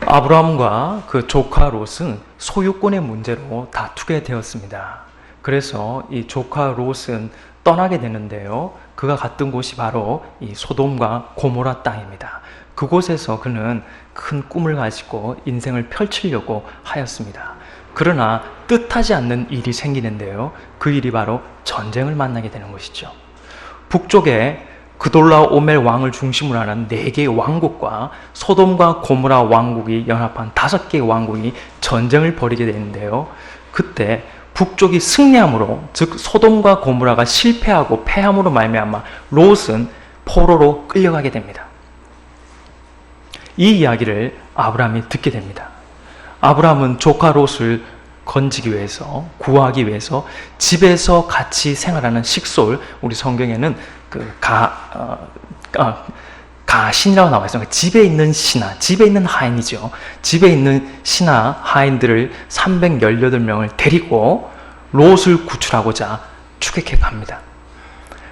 아브라함과 그 조카 롯은 소유권의 문제로 다투게 되었습니다. 그래서 이 조카 롯은 떠나게 되는데요. 그가 갔던 곳이 바로 이 소돔과 고모라 땅입니다. 그곳에서 그는 큰 꿈을 가지고 인생을 펼치려고 하였습니다. 그러나 뜻하지 않는 일이 생기는데요. 그 일이 바로 전쟁을 만나게 되는 것이죠. 북쪽에 그돌라오멜 왕을 중심으로 하는 4개의 왕국과 소돔과 고모라 왕국이 연합한 5개의 왕국이 전쟁을 벌이게 되는데요. 그때 북쪽이 승리함으로, 즉 소돔과 고모라가 실패하고 패함으로 말미암아 롯은 포로로 끌려가게 됩니다. 이 이야기를 아브라함이 듣게 됩니다. 아브라함은 조카 롯을 건지기 위해서, 구하기 위해서 집에서 같이 생활하는 식솔, 우리 성경에는 가신이라고 나와 있어요. 집에 있는 신하, 집에 있는 하인이죠. 집에 있는 신하, 하인들을 318명을 데리고 롯을 구출하고자 추격해 갑니다.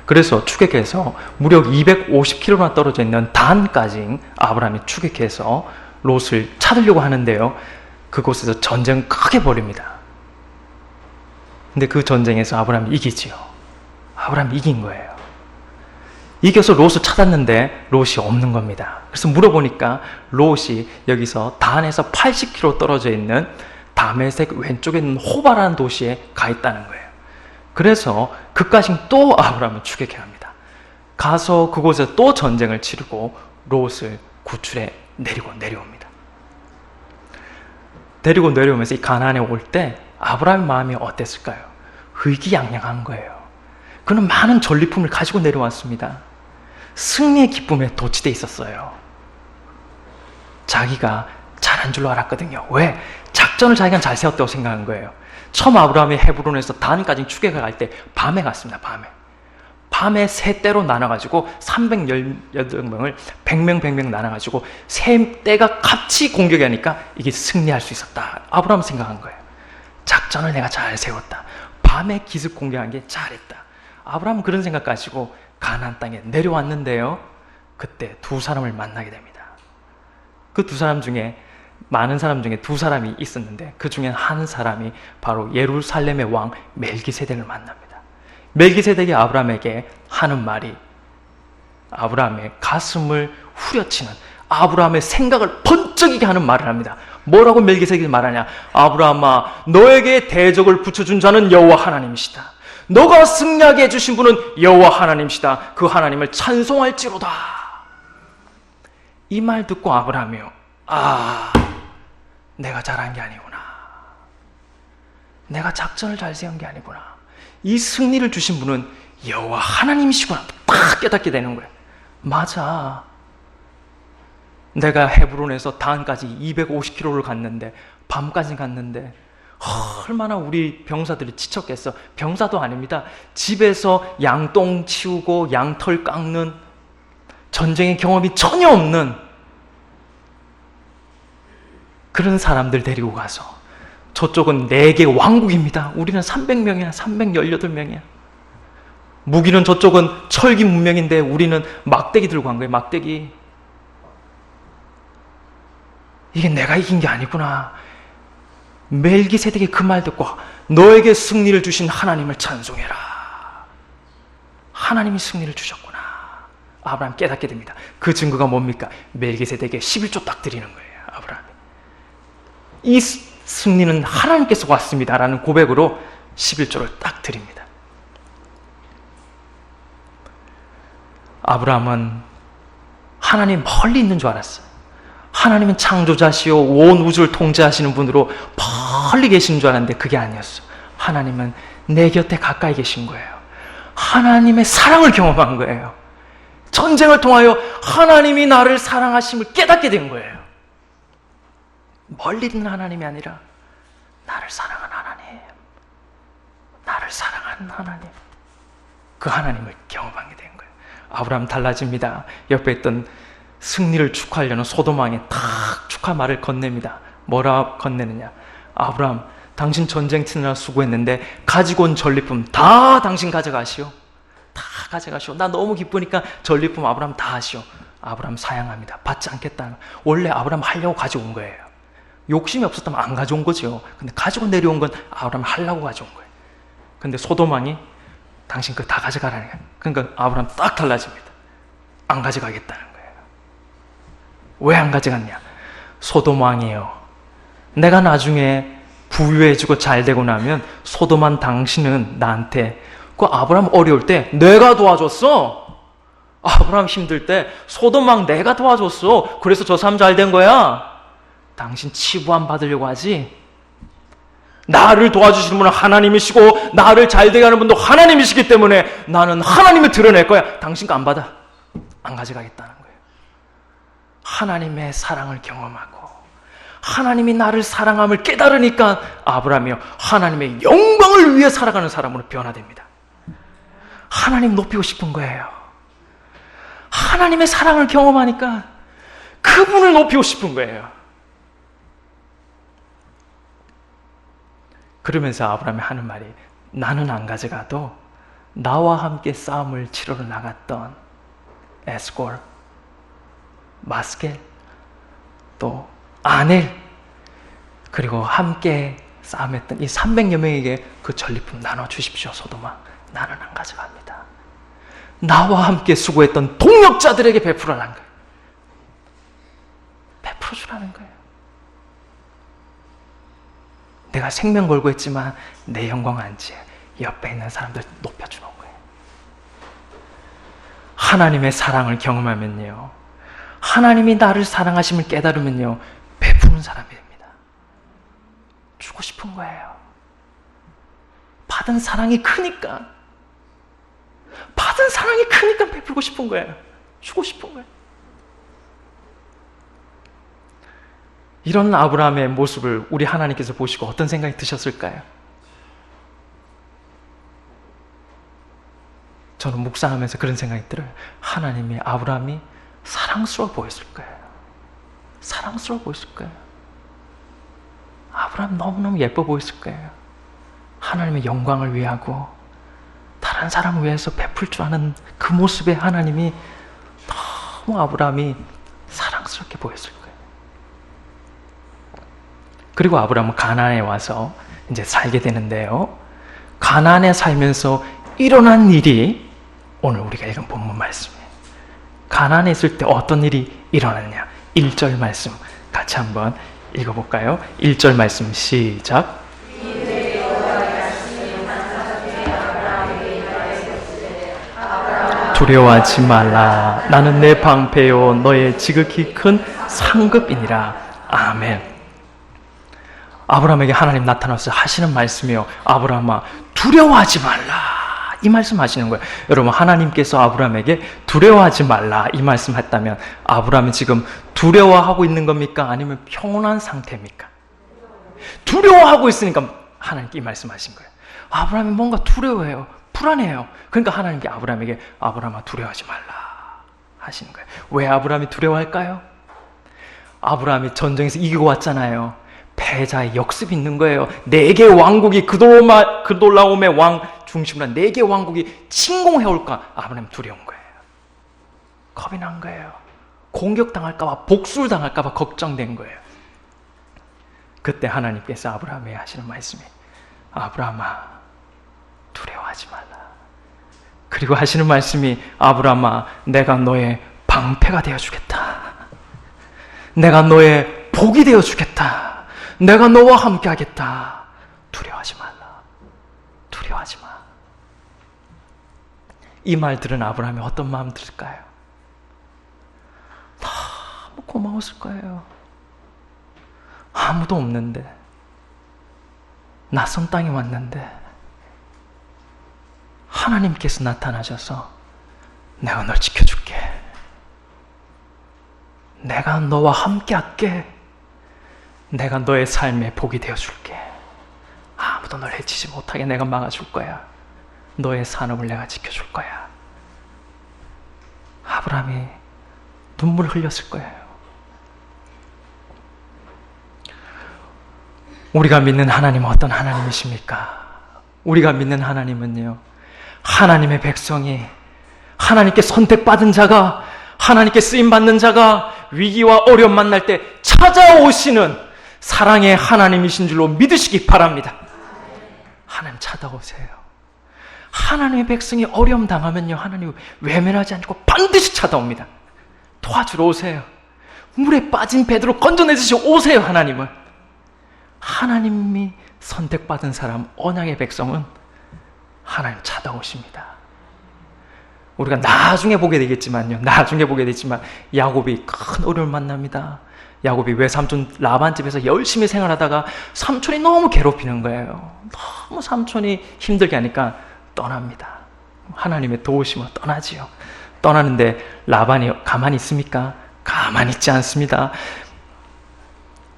그래서 추격해서 무려 250km나 떨어져 있는 단까지 아브라함이 추격해서 롯을 찾으려고 하는데요. 그곳에서 전쟁을 크게 벌입니다. 근데 그 전쟁에서 아브라함이 이기지요. 아브라함이 이긴 거예요. 이겨서 롯을 찾았는데 롯이 없는 겁니다. 그래서 물어보니까 롯이 여기서 단에서 80km 떨어져 있는 다메섹 왼쪽에 있는 호바라는 도시에 가 있다는 거예요. 그래서 그까지 또 아브라함은 추격해 갑니다. 가서 그곳에서 또 전쟁을 치르고 롯을 구출해 내려옵니다. 데리고 내려오면서 이 가나안에 올 때 아브라함의 마음이 어땠을까요? 의기양양한 거예요. 그는 많은 전리품을 가지고 내려왔습니다. 승리의 기쁨에 도취되어 있었어요. 자기가 잘한 줄로 알았거든요. 왜? 작전을 자기가 잘 세웠다고 생각한 거예요. 처음 아브라함이 헤브론에서 단까지 추격을 갈 때 밤에 갔습니다. 밤에 세 떼로 나눠가지고 318명을 100명 나눠가지고 세 떼가 같이 공격하니까 이게 승리할 수 있었다. 아브라함은 생각한 거예요. 작전을 내가 잘 세웠다. 밤에 기습 공격한 게 잘했다. 아브라함은 그런 생각 가지고 가나안 땅에 내려왔는데요. 그때 두 사람을 만나게 됩니다. 그 두 사람 중에, 많은 사람 중에 두 사람이 있었는데 그 중에 한 사람이 바로 예루살렘의 왕 멜기세덱을 만납니다. 멜기세덱이 아브라함에게 하는 말이 아브라함의 가슴을 후려치는, 아브라함의 생각을 번쩍이게 하는 말을 합니다. 뭐라고 멜기세덱이 말하냐? 아브라함아, 너에게 대적을 붙여준 자는 여호와 하나님이시다. 너가 승리하게 해주신 분은 여호와 하나님이시다. 그 하나님을 찬송할지로다. 이 말 듣고 아브라함이요, 내가 잘한 게 아니구나. 내가 작전을 잘 세운 게 아니구나. 이 승리를 주신 분은 여호와 하나님이시구나. 딱 깨닫게 되는 거예요. 맞아. 내가 헤브론에서 단까지 250km를 갔는데, 밤까지 갔는데 얼마나 우리 병사들이 지쳤겠어. 병사도 아닙니다. 집에서 양똥 치우고 양털 깎는, 전쟁의 경험이 전혀 없는 그런 사람들 데리고 가서, 저쪽은 4개 왕국입니다. 우리는 300명이야 318명이야. 무기는 저쪽은 철기 문명인데 우리는 막대기 들고 간 거예요. 막대기. 이게 내가 이긴 게 아니구나. 멜기세덱의 그 말 듣고 너에게 승리를 주신 하나님을 찬송해라. 하나님이 승리를 주셨구나. 아브라함 깨닫게 됩니다. 그 증거가 뭡니까? 멜기세덱에 11조 딱 드리는 거예요. 아브라함이. 이 승리는 하나님께서 왔습니다라는 고백으로 11조를 딱 드립니다. 아브라함은 하나님 멀리 있는 줄 알았어요. 하나님은 창조자시요 온 우주를 통제하시는 분으로 멀리 계시는 줄 알았는데 그게 아니었어요. 하나님은 내 곁에 가까이 계신 거예요. 하나님의 사랑을 경험한 거예요. 전쟁을 통하여 하나님이 나를 사랑하심을 깨닫게 된 거예요. 멀리 있는 하나님이 아니라 나를 사랑한 하나님, 나를 사랑한 하나님, 그 하나님을 경험하게 된 거예요. 아브라함 달라집니다. 옆에 있던 승리를 축하하려는 소돔 왕이 탁 축하 말을 건넵니다. 뭐라 건네느냐? 아브라함, 당신 전쟁 치느라 수고했는데 가지고 온 전리품 다 당신 가져가시오. 다 가져가시오. 나 너무 기쁘니까 전리품 아브라함 다 하시오. 아브라함 사양합니다. 받지 않겠다는. 원래 아브라함 하려고 가져온 거예요. 욕심이 없었다면 안 가져온 거죠. 근데 가지고 내려온 건 아브라함 하려고 가져온 거예요. 근데 소돔 왕이 당신 그거 다 가져가라는 거예요. 그러니까 아브라함 딱 달라집니다. 안 가져가겠다는 거예요. 왜 안 가져갔냐? 소돔 왕이에요. 내가 나중에 부유해지고 잘 되고 나면 소돔한 당신은 나한테 그 아브라함 어려울 때 내가 도와줬어. 아브라함 힘들 때 소돔 왕 내가 도와줬어. 그래서 저 사람 잘 된 거야. 당신 치부함 받으려고 하지? 나를 도와주시는 분은 하나님이시고 나를 잘되게 하는 분도 하나님이시기 때문에 나는 하나님을 드러낼 거야. 당신 거 안 받아. 안 가져가겠다는 거예요. 하나님의 사랑을 경험하고 하나님이 나를 사랑함을 깨달으니까 아브라함이요, 하나님의 영광을 위해 살아가는 사람으로 변화됩니다. 하나님 높이고 싶은 거예요. 하나님의 사랑을 경험하니까 그분을 높이고 싶은 거예요. 그러면서 아브라함이 하는 말이, 나는 안 가져가도 나와 함께 싸움을 치러러 나갔던 에스골, 마스겔, 또 아넬, 그리고 함께 싸움했던 이 300여 명에게 그 전리품 나눠주십시오. 소돔아, 나는 안 가져갑니다. 나와 함께 수고했던 동역자들에게 베풀어라는 거예요. 베풀어주라는 거예요. 내가 생명 걸고 했지만 내 영광 안지 옆에 있는 사람들 높여주는 거예요. 하나님의 사랑을 경험하면요, 하나님이 나를 사랑하심을 깨달으면요, 베푸는 사람이 됩니다. 주고 싶은 거예요. 받은 사랑이 크니까 베풀고 싶은 거예요. 주고 싶은 거예요. 이런 아브라함의 모습을 우리 하나님께서 보시고 어떤 생각이 드셨을까요? 저는 묵상하면서 그런 생각이 들어요. 하나님이 아브라함이 사랑스러워 보였을 거예요. 사랑스러워 보였을 거예요. 아브라함 너무너무 예뻐 보였을 거예요. 하나님의 영광을 위하고 다른 사람을 위해서 베풀 줄 아는 그 모습에 하나님이 너무 아브라함이 사랑스럽게 보였을 거예요. 그리고 아브라함은 가나안에 와서 이제 살게 되는데요, 가나안에 살면서 일어난 일이 오늘 우리가 읽은 본문 말씀이에요. 가나안에 있을 때 어떤 일이 일어났냐? 1절 말씀 같이 한번 읽어볼까요? 1절 말씀 시작. 두려워하지 말라. 나는 내 방패요 너의 지극히 큰 상급이니라. 아멘. 아브라함에게 하나님 나타나서 하시는 말씀이요, 아브라함아 두려워하지 말라, 이 말씀 하시는 거예요. 여러분, 하나님께서 아브라함에게 두려워하지 말라 이 말씀 했다면 아브라함이 지금 두려워하고 있는 겁니까? 아니면 평온한 상태입니까? 두려워하고 있으니까 하나님께 이 말씀 하신 거예요. 아브라함이 뭔가 두려워해요. 불안해요. 그러니까 하나님께 아브라함에게 아브라함아 두려워하지 말라 하시는 거예요. 왜 아브라함이 두려워할까요? 아브라함이 전쟁에서 이기고 왔잖아요. 패자의 역습이 있는 거예요. 4개의 왕국이 그돌라움의 왕 중심으로 4개의 왕국이 침공해올까 아브라함 두려운 거예요. 겁이 난 거예요. 공격당할까봐, 복수를 당할까봐 걱정된 거예요. 그때 하나님께서 아브라함에게 하시는 말씀이, 아브라함아 두려워하지 말라. 그리고 하시는 말씀이, 아브라함아 내가 너의 방패가 되어주겠다. 내가 너의 복이 되어주겠다. 내가 너와 함께 하겠다. 두려워하지 말라. 두려워하지 마. 이 말 들은 아브라함이 어떤 마음 들을까요? 너무 고마웠을 거예요. 아무도 없는데, 낯선 땅에 왔는데 하나님께서 나타나셔서 내가 널 지켜줄게. 내가 너와 함께 할게. 내가 너의 삶에 복이 되어줄게. 아무도 널 해치지 못하게 내가 막아줄 거야. 너의 산업을 내가 지켜줄 거야. 아브라함이 눈물을 흘렸을 거예요. 우리가 믿는 하나님은 어떤 하나님이십니까? 우리가 믿는 하나님은요, 하나님의 백성이, 하나님께 선택받은 자가 하나님께 쓰임받는 자가 위기와 어려움 만날 때 찾아오시는 사랑의 하나님이신 줄로 믿으시기 바랍니다. 하나님 찾아오세요. 하나님의 백성이 어려움 당하면요, 하나님 외면하지 않고 반드시 찾아옵니다. 도와주러 오세요. 물에 빠진 베드로 건져내듯이 오세요. 하나님을. 하나님이 선택받은 사람, 언약의 백성은 하나님 찾아오십니다. 우리가 나중에 보게 되겠지만 야곱이 큰 어려움을 만납니다. 야곱이 외삼촌 라반 집에서 열심히 생활하다가 삼촌이 너무 괴롭히는 거예요. 너무 삼촌이 힘들게 하니까 떠납니다. 하나님의 도우심으로 떠나지요. 떠나는데 라반이 가만히 있습니까? 가만히 있지 않습니다.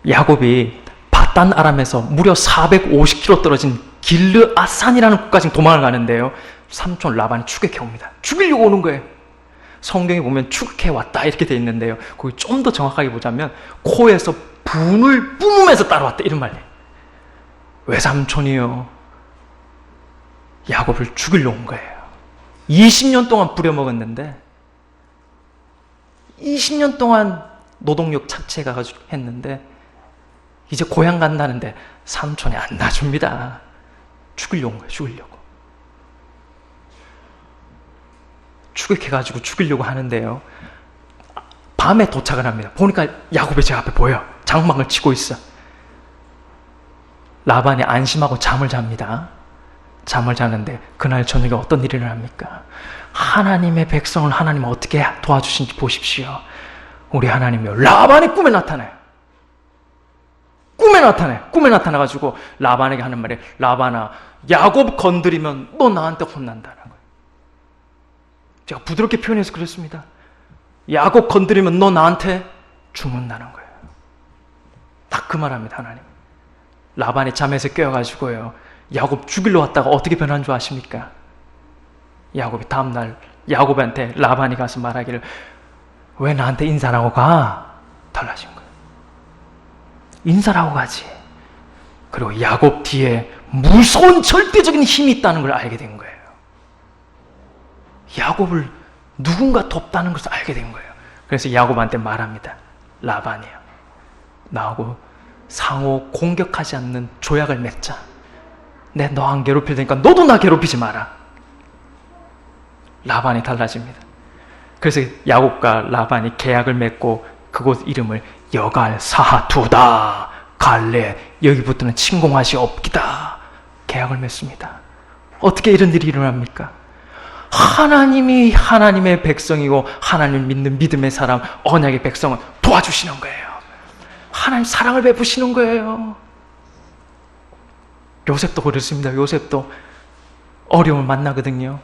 야곱이 바단 아람에서 무려 450km 떨어진 길르아산이라는 곳까지 도망을 가는데요, 삼촌 라반이 추격해 옵니다. 죽이려고 오는 거예요. 성경에 보면 추격해 왔다 이렇게 돼 있는데요, 거기 좀 더 정확하게 보자면 코에서 분을 뿜으면서 따라왔다 이런 말이에요. 외삼촌이요, 야곱을 죽이려고 온 거예요. 20년 동안 부려먹었는데 20년 동안 노동력 착취해가지고 했는데 이제 고향 간다는데 삼촌이 안 놔줍니다. 죽이려고 온 거예요. 추격해가지고 죽이려고 하는데요, 밤에 도착을 합니다. 보니까 야곱이 제 앞에 보여. 장막을 치고 있어. 라반이 안심하고 잠을 잡니다. 잠을 자는데 그날 저녁에 어떤 일이 일어납니까? 하나님의 백성을 하나님 어떻게 도와주신지 보십시오. 우리 하나님이요, 라반의 꿈에 나타나요. 꿈에 나타나가지고 라반에게 하는 말이, 라반아, 야곱 건드리면 너 나한테 혼난다는 거예요. 제가 부드럽게 표현해서 그랬습니다. 야곱 건드리면 너 나한테 죽는다는 거예요. 딱 그 말합니다. 하나님. 라반이 잠에서 깨어가지고요, 야곱 죽이러 왔다가 어떻게 변한 줄 아십니까? 야곱이 다음날 야곱한테 라반이 가서 말하기를, 왜 나한테 인사를 하고 가? 달라진 거예요. 인사를 하고 가지. 그리고 야곱 뒤에 무서운 절대적인 힘이 있다는 걸 알게 된 거예요. 야곱을 누군가 돕다는 것을 알게 된 거예요. 그래서 야곱한테 말합니다. 라반이야, 나하고 상호 공격하지 않는 조약을 맺자. 내 너 안 괴롭힐 테니까 너도 나 괴롭히지 마라. 라반이 달라집니다. 그래서 야곱과 라반이 계약을 맺고 그곳 이름을 여갈 사두다, 갈래, 여기부터는 침공하시 없기다, 계약을 맺습니다. 어떻게 이런 일이 일어납니까? 하나님이 하나님의 백성이고 하나님을 믿는 믿음의 사람, 언약의 백성은 도와주시는 거예요. 하나님 사랑을 베푸시는 거예요. 요셉도 그렇습니다. 요셉도 어려움을 만나거든요.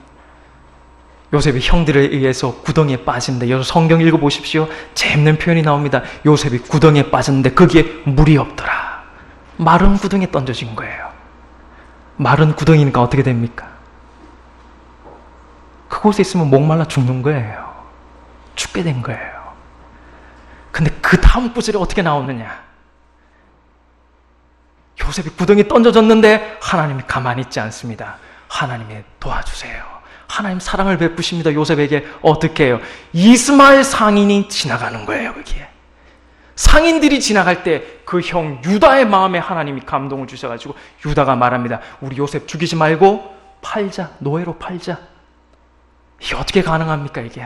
요셉이 형들에 의해서 구덩이에 빠진다. 여러분 성경 읽어보십시오. 재밌는 표현이 나옵니다. 요셉이 구덩이에 빠졌는데 거기에 물이 없더라. 마른 구덩이에 던져진 거예요. 마른 구덩이니까 어떻게 됩니까? 그곳에 있으면 목말라 죽는 거예요. 죽게 된 거예요. 근데 그 다음 구절이 어떻게 나오느냐? 요셉이 구덩이에 던져졌는데 하나님이 가만히 있지 않습니다. 하나님이 도와주세요. 하나님 사랑을 베푸십니다. 요셉에게 어떻게 해요? 이스마엘 상인이 지나가는 거예요. 거기에 상인들이 지나갈 때 그 형 유다의 마음에 하나님이 감동을 주셔가지고 유다가 말합니다. 우리 요셉 죽이지 말고 팔자, 노예로 팔자. 이게 어떻게 가능합니까 이게?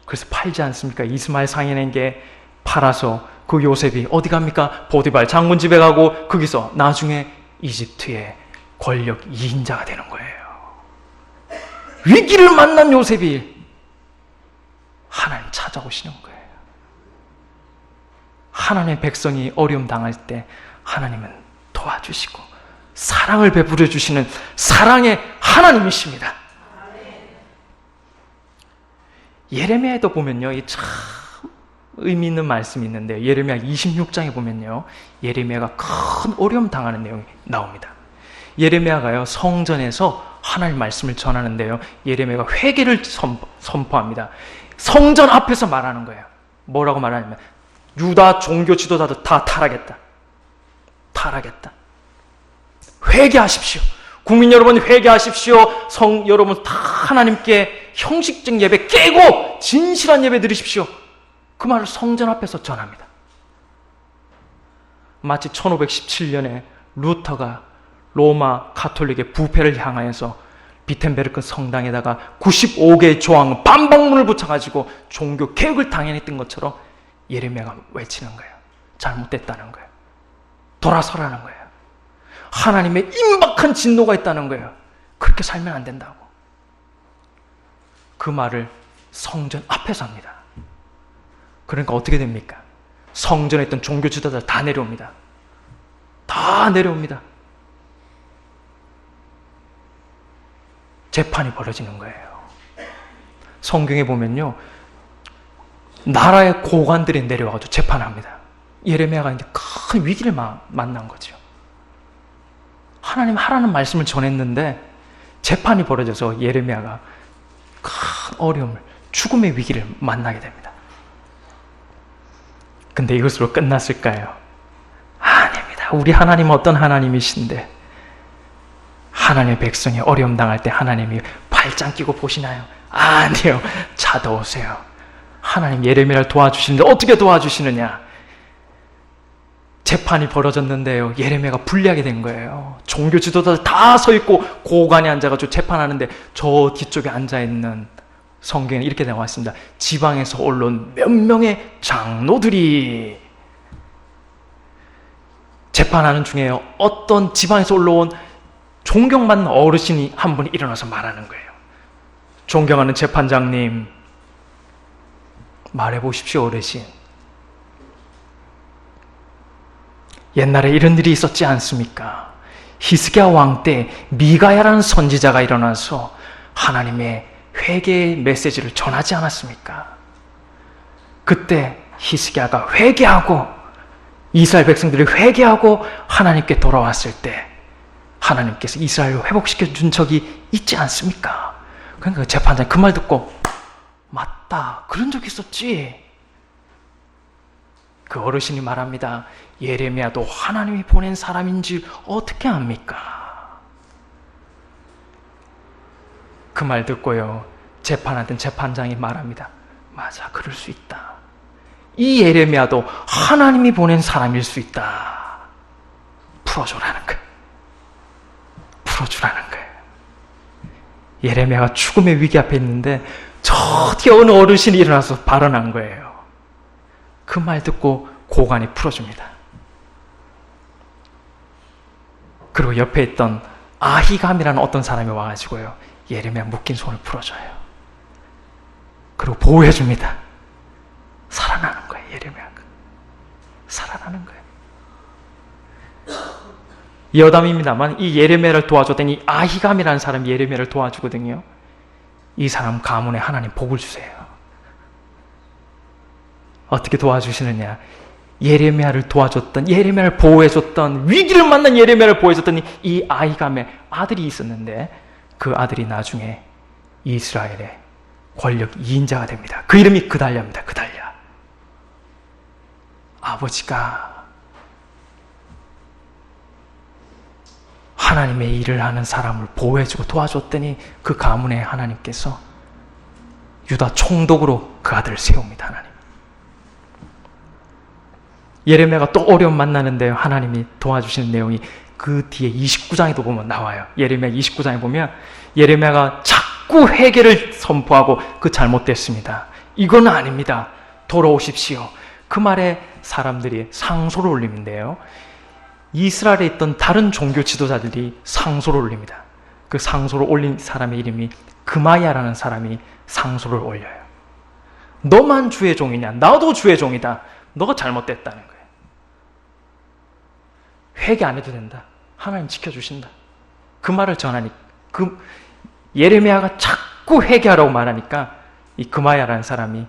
그래서 팔지 않습니까? 이스마엘 상인에게 팔아서 그 요셉이 어디 갑니까? 보디발 장군 집에 가고 거기서 나중에 이집트의 권력 2인자가 되는 거예요. 위기를 만난 요셉이 하나님 찾아오시는 거예요. 하나님의 백성이 어려움 당할 때 하나님은 도와주시고 사랑을 베풀어 주시는 사랑의 하나님이십니다. 예레미야에도 보면요, 이 참 의미 있는 말씀이 있는데, 예레미야 26장에 보면요, 예레미야가 큰 어려움 당하는 내용이 나옵니다. 예레미야가요, 성전에서 하나님 말씀을 전하는데요, 예레미야가 회개를 선포합니다. 성전 앞에서 말하는 거예요. 뭐라고 말하냐면, 유다 종교 지도자들 다 타락했다. 회개하십시오. 국민 여러분 회개하십시오. 여러분 다 하나님께 형식적 예배 깨고 진실한 예배 드리십시오. 그 말을 성전 앞에서 전합니다. 마치 1517년에 루터가 로마 가톨릭의 부패를 향하여서 비텐베르크 성당에다가 95개의 조항 반박문을 붙여가지고 종교 개혁을 당연했던 것처럼 예레미야가 외치는 거예요. 잘못됐다는 거예요. 돌아서라는 거예요. 하나님의 임박한 진노가 있다는 거예요. 그렇게 살면 안 된다고. 그 말을 성전 앞에서 합니다. 그러니까 어떻게 됩니까? 성전에 있던 종교 지도자들 다 내려옵니다. 다 내려옵니다. 재판이 벌어지는 거예요. 성경에 보면요, 나라의 고관들이 내려와가지고 재판합니다. 예레미야가 이제 큰 위기를 만난 거죠. 하나님 하라는 말씀을 전했는데 재판이 벌어져서 예레미야가 큰 어려움을, 죽음의 위기를 만나게 됩니다. 근데 이것으로 끝났을까요? 아닙니다. 우리 하나님은 어떤 하나님이신데 하나님의 백성이 어려움 당할 때 하나님이 발짱 끼고 보시나요? 아니요. 찾아오세요. 하나님 예레미야를 도와주시는데 어떻게 도와주시느냐? 재판이 벌어졌는데요, 예레미야가 불리하게 된 거예요. 종교 지도자들 다 서 있고 고관에 앉아가지고 재판하는데 저 뒤쪽에 앉아있는, 성경에 이렇게 나와 있습니다. 지방에서 올라온 몇 명의 장로들이, 재판하는 중에 어떤 지방에서 올라온 존경받는 어르신이 한 분이 일어나서 말하는 거예요. 존경하는 재판장님, 말해보십시오 어르신. 옛날에 이런 일이 있었지 않습니까? 히스기야 왕 때 미가야라는 선지자가 일어나서 하나님의 회개의 메시지를 전하지 않았습니까? 그때 히스기야가 회개하고 이스라엘 백성들이 회개하고 하나님께 돌아왔을 때 하나님께서 이스라엘을 회복시켜 준 적이 있지 않습니까? 그러니까 재판장이 그 말 듣고 맞다, 그런 적 있었지. 그 어르신이 말합니다. 예레미야도 하나님이 보낸 사람인지 어떻게 압니까? 그 말 듣고요, 재판하던 재판장이 말합니다. 맞아, 그럴 수 있다. 이 예레미야도 하나님이 보낸 사람일 수 있다. 풀어주라는 거예요. 풀어주라는 거예요. 예레미야가 죽음의 위기 앞에 있는데 저 뒤에 어느 어르신이 일어나서 발언한 거예요. 그 말 듣고 고관이 풀어줍니다. 그리고 옆에 있던 아히감이라는 어떤 사람이 와가지고요, 예레미야 묶인 손을 풀어줘요. 그리고 보호해줍니다. 살아나는 거예요. 예레미야가 살아나는 거예요. 여담입니다만 이 예레미야를 도와줬던 이 아히감이라는 사람이 예레미야를 도와주거든요. 이 사람 가문에 하나님 복을 주세요. 어떻게 도와주시느냐? 예레미야를 도와줬던, 예레미야를 보호해줬던, 위기를 만난 예레미야를 보호해줬던 이 아히감의 아들이 있었는데 그 아들이 나중에 이스라엘의 권력 2인자가 됩니다. 그 이름이 그달랴입니다. 그달랴. 아버지가 하나님의 일을 하는 사람을 보호해주고 도와줬더니 그 가문에 하나님께서 유다 총독으로 그 아들을 세웁니다. 하나님. 예레미야가 또 어려움 만나는데요, 하나님이 도와주시는 내용이 그 뒤에 29장에도 보면 나와요. 예레미야 29장에 보면 예레미야가 자꾸 회개를 선포하고 그 잘못됐습니다, 이건 아닙니다, 돌아오십시오. 그 말에 사람들이 상소를 올리는데요, 이스라엘에 있던 다른 종교 지도자들이 상소를 올립니다. 그 상소를 올린 사람의 이름이 그마야라는 사람이 상소를 올려요. 너만 주의 종이냐? 나도 주의 종이다. 너가 잘못됐다는 거예요. 회개 안 해도 된다. 하나님 지켜주신다. 그 말을 전하니, 그 예레미야가 자꾸 회개하라고 말하니까 이 그마야라는 사람이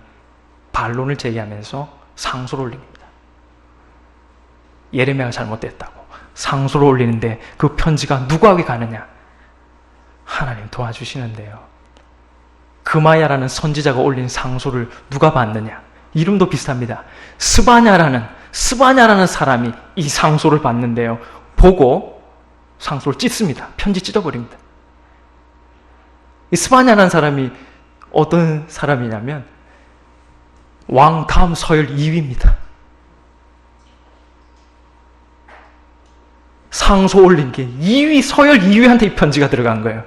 반론을 제기하면서 상소를 올립니다. 예레미야가 잘못됐다고 상소를 올리는데 그 편지가 누구에게 가느냐? 하나님 도와주시는데요, 그마야라는 선지자가 올린 상소를 누가 받느냐? 이름도 비슷합니다. 스바냐라는 사람이 이 상소를 받는데요, 보고 상소를 찢습니다. 편지 찢어버립니다. 이 스바냐라는 사람이 어떤 사람이냐면 왕 다음 서열 2위입니다. 상소 올린 게 2위, 서열 2위한테 이 편지가 들어간 거예요.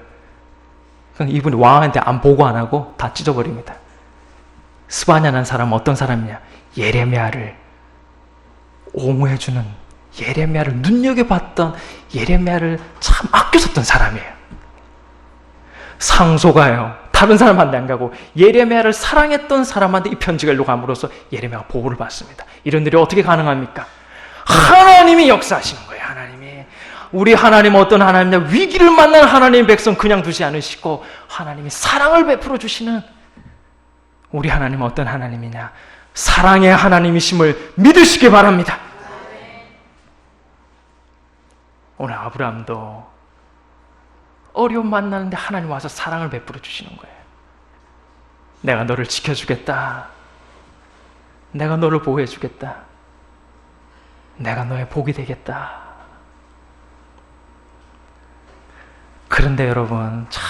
그러니까 이분이 왕한테 안 보고 안 하고 다 찢어버립니다. 스바냐라는 사람은 어떤 사람이냐? 예레미야를 옹호해주는, 예레미야를 눈여겨봤던, 예레미야를 참 아껴 썼던 사람이에요. 상소가요, 다른 사람한테 안 가고 예레미야를 사랑했던 사람한테 이 편지가 일로 감으로써 예레미야가 보호를 받습니다. 이런 일이 어떻게 가능합니까? 하나님이 역사하시는 거예요. 하나님이. 우리 하나님 어떤 하나님이냐? 위기를 만난 하나님의 백성 그냥 두지 않으시고 하나님이 사랑을 베풀어 주시는, 우리 하나님은 어떤 하나님이냐? 사랑의 하나님이심을 믿으시기 바랍니다. 오늘 아브라함도 어려움 만나는데 하나님 와서 사랑을 베풀어 주시는 거예요. 내가 너를 지켜주겠다. 내가 너를 보호해 주겠다. 내가 너의 복이 되겠다. 그런데 여러분, 참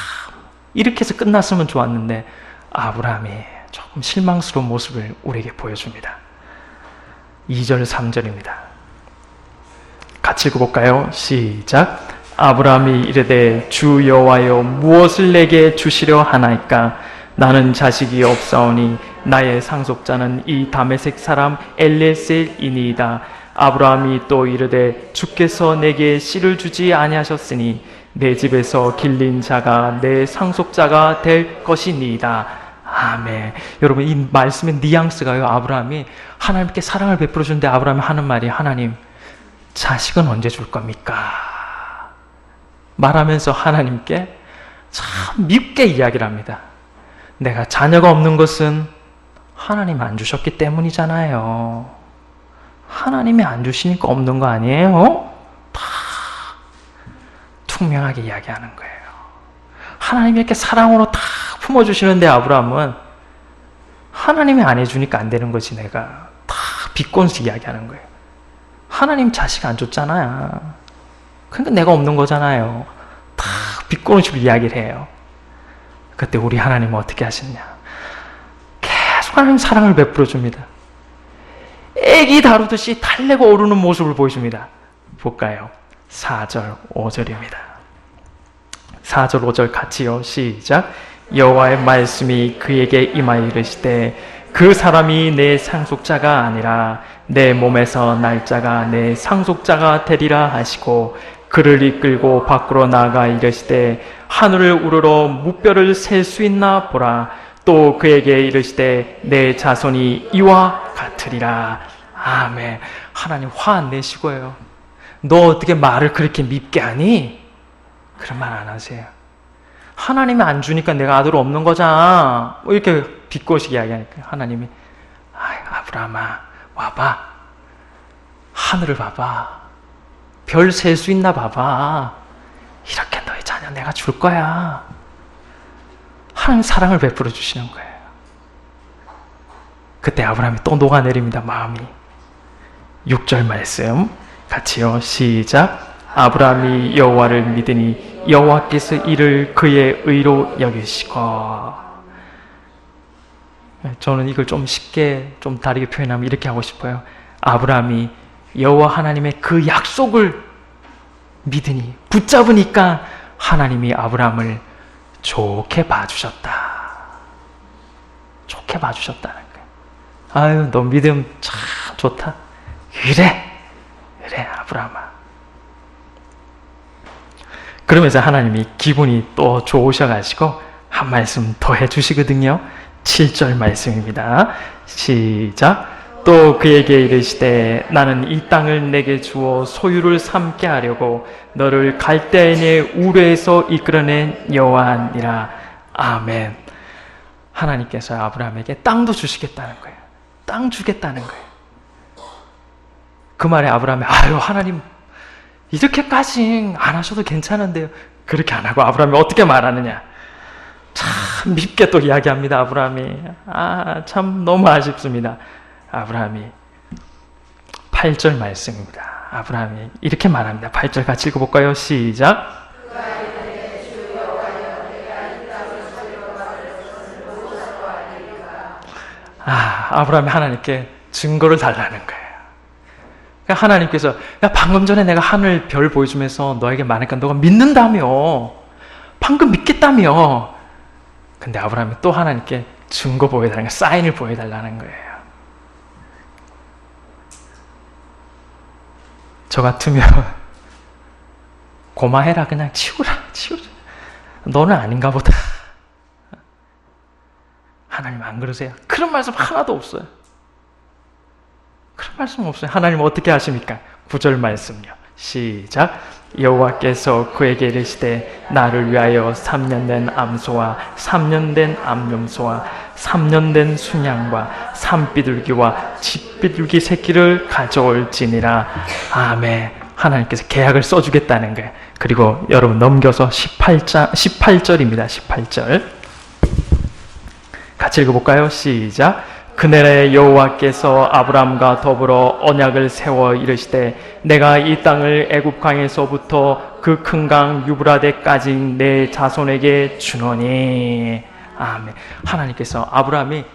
이렇게 해서 끝났으면 좋았는데 아브라함이 조금 실망스러운 모습을 우리에게 보여줍니다. 2절 3절입니다. 같이 읽어볼까요? 시작. 아브라함이 이르되 주 여호와여 무엇을 내게 주시려 하나이까? 나는 자식이 없사오니 나의 상속자는 이 다메섹 사람 엘ie셀이니이다. 아브라함이 또 이르되 주께서 내게 씨를 주지 아니하셨으니 내 집에서 길린 자가 내 상속자가 될 것이니이다. 아멘. 여러분, 이 말씀의 뉘앙스가요, 아브라함이 하나님께 사랑을 베풀어 주는데 아브라함이 하는 말이, 하나님 자식은 언제 줄 겁니까? 말하면서 하나님께 참 밉게 이야기를 합니다. 내가 자녀가 없는 것은 하나님이 안 주셨기 때문이잖아요. 하나님이 안 주시니까 없는 거 아니에요? 다 투명하게 이야기하는 거예요. 하나님이 이렇게 사랑으로 다 품어주시는데 아브라함은 하나님이 안 해주니까 안 되는 거지, 내가 다 비꼬면서 이야기하는 거예요. 하나님 자식 안 줬잖아요. 그러니까 내가 없는 거잖아요. 다 비꼬는 식으로 이야기를 해요. 그때 우리 하나님은 어떻게 하시느냐? 계속 하나님 사랑을 베풀어 줍니다. 애기 다루듯이 달래고 오르는 모습을 보여줍니다. 볼까요? 4절 5절입니다. 4절 5절 같이요. 시작. 여호와의 말씀이 그에게 임하여 이르시되 그 사람이 내 상속자가 아니라 내 몸에서 날짜가 내 상속자가 되리라 하시고 그를 이끌고 밖으로 나아가 이르시되 하늘을 우러러 무뼈를 셀 수 있나 보라. 또 그에게 이르시되 내 자손이 이와 같으리라. 아멘. 하나님 화 안 내시고요. 너 어떻게 말을 그렇게 밉게 하니? 그런 말 안 하세요. 하나님이 안 주니까 내가 아들 없는 거잖아. 이렇게 비꼬시게 이야기하니까 하나님이 아브라함아 와봐. 하늘을 봐봐. 별 셀 수 있나 봐봐. 이렇게 너의 자녀 내가 줄 거야. 하나님 사랑을 베풀어 주시는 거예요. 그때 아브라함이 또 녹아내립니다. 마음이. 6절 말씀 같이요. 시작. 아브라함이 여호와를 믿으니 여호와께서 이를 그의 의로 여기시고. 저는 이걸 좀 쉽게 좀 다르게 표현하면 이렇게 하고 싶어요. 아브라함이 여호와 하나님의 그 약속을 믿으니 붙잡으니까 하나님이 아브라함을 좋게 봐주셨다. 좋게 봐주셨다는 거예요. 아유, 너 믿음 참 좋다. 그래 아브라함아. 그러면서 하나님이 기분이 또 좋으셔가지고 한 말씀 더 해주시거든요. 7절 말씀입니다. 시작. 또 그에게 이르시되 나는 이 땅을 내게 주어 소유를 삼게 하려고 너를 갈대인의 우르에서 이끌어낸 여호와니라. 아멘. 하나님께서 아브라함에게 땅도 주시겠다는 거예요. 땅 주겠다는 거예요. 그 말에 아브라함이 아유 하나님 이렇게까지 안 하셔도 괜찮은데요. 그렇게 안 하고 아브라함이 어떻게 말하느냐. 참 밉게 또 이야기합니다. 아브라함이. 참 너무 아쉽습니다. 아브라함이 8절 말씀입니다. 아브라함이 이렇게 말합니다. 8절 같이 읽어볼까요? 시작. 아브라함이 하나님께 증거를 달라는 거예요. 그러니까 하나님께서 야, 방금 전에 내가 하늘 별 보여주면서 너에게 말하니까 너가 믿는다며. 방금 믿겠다며. 근데 아브라함이 또 하나님께 증거 보여달라는 거예요. 사인을 보여달라는 거예요. 저 같으면 고마해라. 그냥 치우라. 너는 아닌가 보다. 하나님 안 그러세요? 그런 말씀 하나도 없어요. 그런 말씀 없어요. 하나님 어떻게 하십니까? 9절 말씀요. 시작. 여호와께서 그에게 이르시되 나를 위하여 3년 된 암소와 3년 된 암염소와 3년 된 순양과 산비둘기와 집비둘기 새끼를 가져올지니라. 아멘. 하나님께서 계약을 써주겠다는 거예요. 그리고 여러분 넘겨서 18절입니다. 18절 같이 읽어볼까요? 시작. 그날에 여호와께서 아브람과 더불어 언약을 세워 이르시되 내가 이 땅을 애굽 강에서부터 그 큰 강 유브라데까지 내 자손에게 주노니. 아멘. 하나님께서 아브람이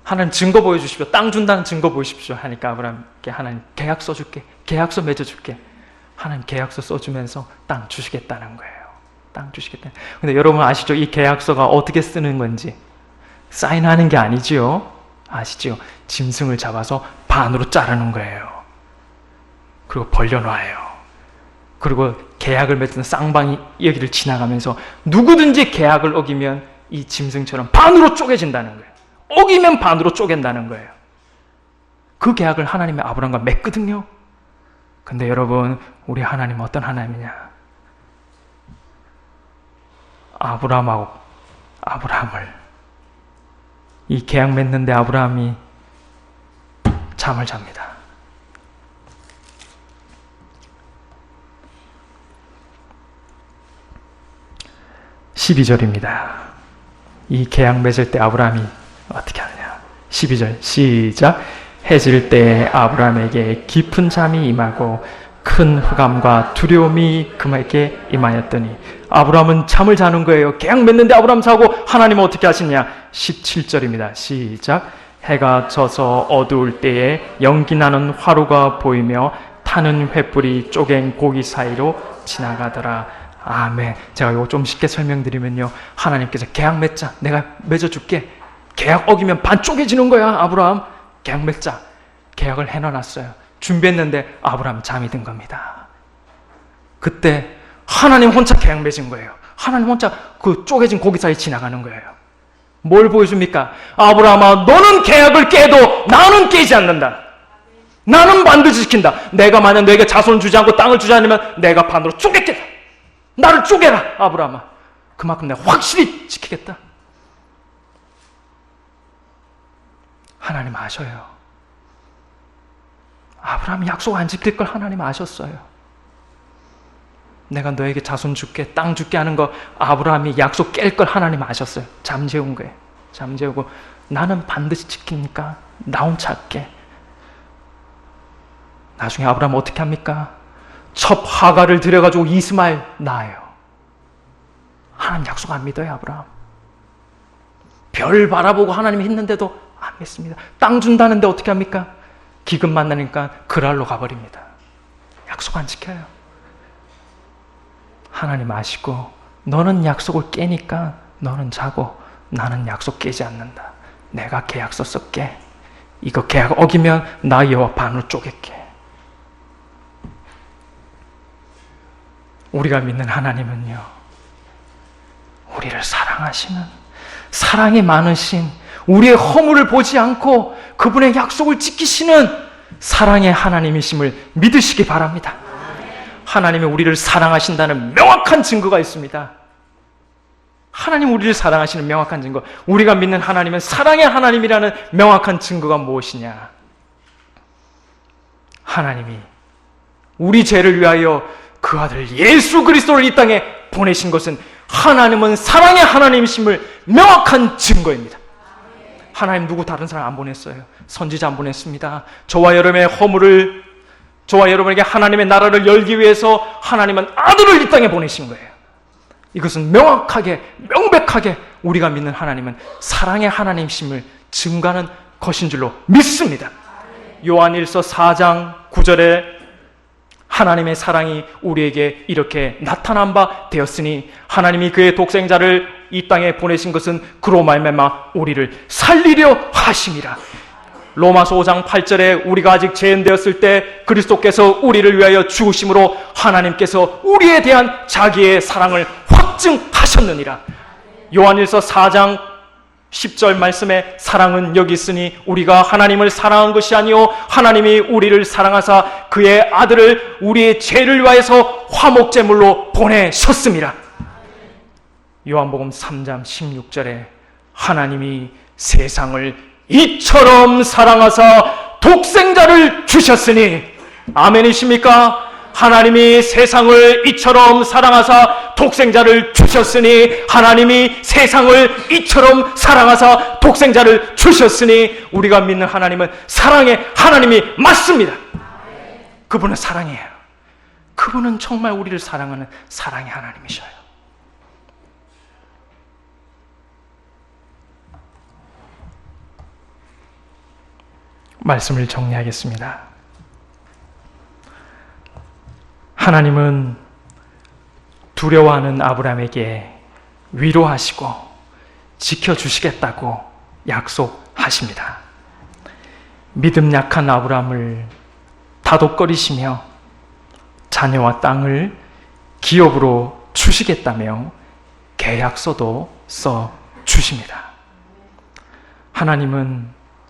하나님 증거 보여주십시오. 땅 준다는 증거 보여주십시오 하니까 아브람께 하나님 계약 써줄게. 계약서 맺어줄게. 하나님 계약서 써주면서 땅 주시겠다는 거예요. 땅 주시겠다. 근데 여러분 아시죠? 이 계약서가 어떻게 쓰는 건지. 사인하는 게 아니지요. 아시죠? 짐승을 잡아서 반으로 자르는 거예요. 그리고 벌려놔요. 그리고 계약을 맺은 쌍방이 여기를 지나가면서 누구든지 계약을 어기면 이 짐승처럼 반으로 쪼개진다는 거예요. 어기면 반으로 쪼갠다는 거예요. 그 계약을 하나님이 아브람과 맺거든요. 근데 여러분 우리 하나님 어떤 하나님이냐? 아브람을 이 계약 맺는데 아브라함이 잠을 잡니다. 12절입니다. 이 계약 맺을 때 아브라함이 어떻게 하느냐? 12절 시작. 해질 때 아브라함에게 깊은 잠이 임하고 큰 흑암과 두려움이 그에게 임하였더니 아브라함은 잠을 자는 거예요. 계약 맺는데 아브라함 자고 하나님은 어떻게 하시냐? 17절입니다. 시작. 해가 져서 어두울 때에 연기나는 화루가 보이며 타는 횃불이 쪼갠 고기 사이로 지나가더라. 아멘. 제가 이거 좀 쉽게 설명드리면요. 하나님께서 계약 맺자. 내가 맺어줄게. 계약 어기면 반 쪼개지는 거야. 아브라함 계약 맺자. 계약을 해놔놨어요. 준비했는데 아브라함 잠이 든 겁니다. 그때 하나님 혼자 계약 맺은 거예요. 하나님 혼자 그 쪼개진 고기 사이 지나가는 거예요. 뭘 보여줍니까? 아브라함아, 너는 계약을 깨도 나는 깨지 않는다. 나는 반드시 지킨다. 내가 만약 너에게 자손을 주지 않고 땅을 주지 않으면 내가 반으로 쪼개겠다. 나를 쪼개라, 아브라함아. 그만큼 내가 확실히 지키겠다. 하나님 아셔요. 아브라함이 약속 안 지킬 걸 하나님 아셨어요. 내가 너에게 자손 줄게, 땅 줄게 하는 거 아브라함이 약속 깰 걸 하나님 아셨어요. 잠재운 거예요. 잠재우고 나는 반드시 지키니까 나 혼자 할게. 나중에 아브라함 어떻게 합니까? 첩 하가를 들여가지고 이스마엘 낳아요. 하나님 약속 안 믿어요, 아브라함. 별 바라보고 하나님 했는데도 안 믿습니다. 땅 준다는데 어떻게 합니까? 기근 만나니까 그랄로 가버립니다. 약속 안 지켜요. 하나님 아시고 너는 약속을 깨니까 너는 자고 나는 약속 깨지 않는다. 내가 계약서 쓸게. 이거 계약 어기면 나 여호와 반으로 쪼갤게. 우리가 믿는 하나님은요, 우리를 사랑하시는, 사랑이 많으신, 우리의 허물을 보지 않고 그분의 약속을 지키시는 사랑의 하나님이심을 믿으시기 바랍니다. 하나님이 우리를 사랑하신다는 명확한 증거가 있습니다. 하나님 우리를 사랑하시는 명확한 증거. 우리가 믿는 하나님은 사랑의 하나님이라는 명확한 증거가 무엇이냐? 하나님이 우리 죄를 위하여 그 아들 예수 그리스도를 이 땅에 보내신 것은 하나님은 사랑의 하나님이심을 명확한 증거입니다. 하나님 누구 다른 사람 안 보냈어요. 선지자 안 보냈습니다. 저와 여러분의 허물을, 저와 여러분에게 하나님의 나라를 열기 위해서 하나님은 아들을 이 땅에 보내신 거예요. 이것은 명확하게, 명백하게 우리가 믿는 하나님은 사랑의 하나님이심을 증거하는 것인 줄로 믿습니다. 요한일서 4장 9절에 하나님의 사랑이 우리에게 이렇게 나타난 바 되었으니 하나님이 그의 독생자를 이 땅에 보내신 것은 그로 말미암아 우리를 살리려 하심이라. 로마서 5장 8절에 우리가 아직 죄인 되었을 때 그리스도께서 우리를 위하여 죽으심으로 하나님께서 우리에 대한 자기의 사랑을 확증하셨느니라. 요한일서 4장 10절 말씀에 사랑은 여기 있으니 우리가 하나님을 사랑한 것이 아니요 하나님이 우리를 사랑하사 그의 아들을 우리의 죄를 위하여서 화목제물로 보내셨습니다. 요한복음 3장 16절에 하나님이 세상을 이처럼 사랑하사 독생자를 주셨으니, 아멘이십니까? 하나님이 세상을 이처럼 사랑하사 독생자를 주셨으니, 하나님이 세상을 이처럼 사랑하사 독생자를 주셨으니, 우리가 믿는 하나님은 사랑의 하나님이 맞습니다. 그분은 사랑이에요. 그분은 정말 우리를 사랑하는 사랑의 하나님이셔요. 말씀을 정리하겠습니다. 하나님은 두려워하는 아브라함에게 위로하시고 지켜주시겠다고 약속하십니다. 믿음 약한 아브라함을 다독거리시며 자녀와 땅을 기업으로 주시겠다며 계약서도 써 주십니다. 하나님은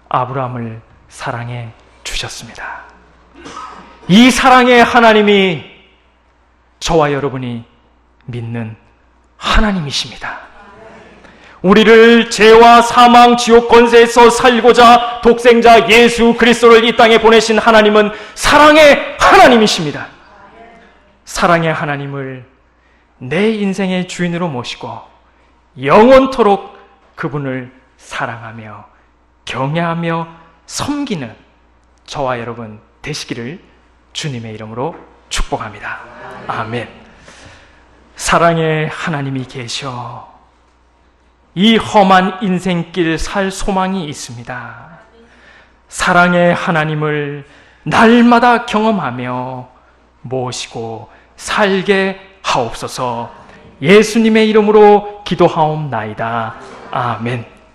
아브라함을 사랑해 주셨습니다. 이 사랑의 하나님이 저와 여러분이 믿는 하나님이십니다. 우리를 죄와 사망, 지옥 권세에서 살고자 독생자 예수 그리스도를 이 땅에 보내신 하나님은 사랑의 하나님이십니다. 사랑의 하나님을 내 인생의 주인으로 모시고 영원토록 그분을 사랑하며 경외하며 섬기는 저와 여러분 되시기를 주님의 이름으로 축복합니다. 아멘. 사랑의 하나님이 계셔 이 험한 인생길 살 소망이 있습니다. 사랑의 하나님을 날마다 경험하며 모시고 살게 하옵소서. 예수님의 이름으로 기도하옵나이다. 아멘.